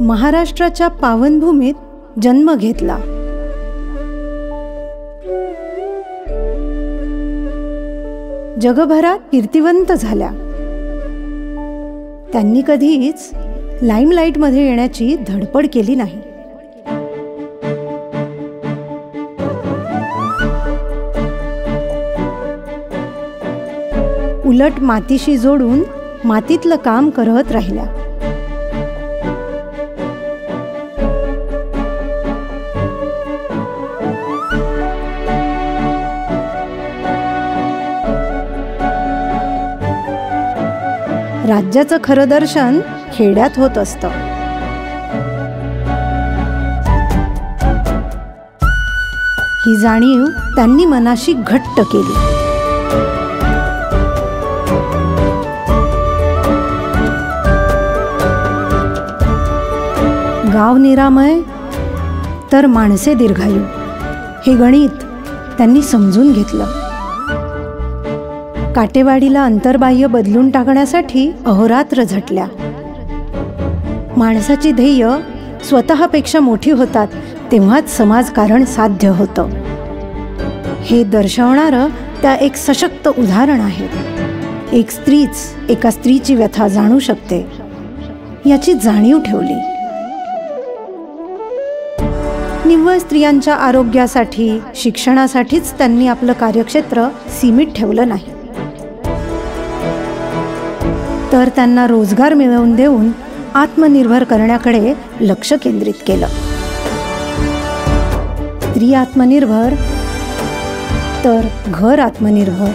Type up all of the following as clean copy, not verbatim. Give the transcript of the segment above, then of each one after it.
महाराष्ट्राच्या पावनभूमीत जन्म घेतला. जगभरात कीर्तिवंत झाल्या. त्यांनी कधीच लाईमलाईटमध्ये येण्याची धडपड केली नाही. उलट मातीशी जोडून मातीतलं काम करत राहिल्या. राज्याचं खरं दर्शन खेड्यात होत असतं. ही जाणीव त्यांनी मनाशी घट्ट केली. गाव निरामय तर माणसे दीर्घायू हे गणित त्यांनी समजून घेतलं. काटेवाडीला अंतर्बाह्य बदलून टाकण्यासाठी अहोरात्र झटल्या. माणसाची ध्येय स्वतःपेक्षा मोठी होतात तेव्हाच समाजकारण साध्य होतं. हे दर्शवणारं त्या एक सशक्त उदाहरण आहे. एक स्त्रीच एका स्त्रीची व्यथा जाणू शकते याची जाणीव ठेवली. निव्वळ स्त्रियांच्या आरोग्यासाठी शिक्षणासाठीच त्यांनी आपलं कार्यक्षेत्र सीमित ठेवलं नाही, तर त्यांना रोजगार मिळवून देऊन आत्मनिर्भर करण्याकडे लक्ष केंद्रित केलं. स्त्री आत्मनिर्भर तर घर आत्मनिर्भर.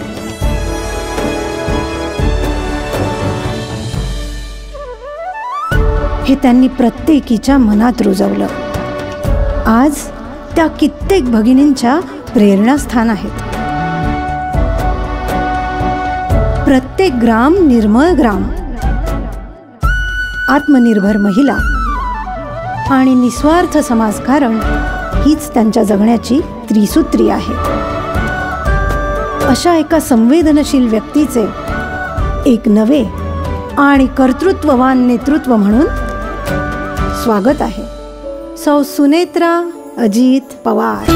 हे त्यांनी प्रत्येकीच्या मनात रुजवलं. आज त्या कित्येक भगिनींच्या प्रेरणास्थान आहेत. प्रत्येक ग्राम निर्मळ ग्राम, आत्मनिर्भर महिला आणि निस्वार्थ समाजकारण हीच त्यांच्या जगण्याची त्रिसूत्री आहे. अशा एका संवेदनशील व्यक्तीचे एक नवे आणि कर्तृत्ववान नेतृत्व म्हणून स्वागत आहे. सौ सुनेत्रा अजित पवार.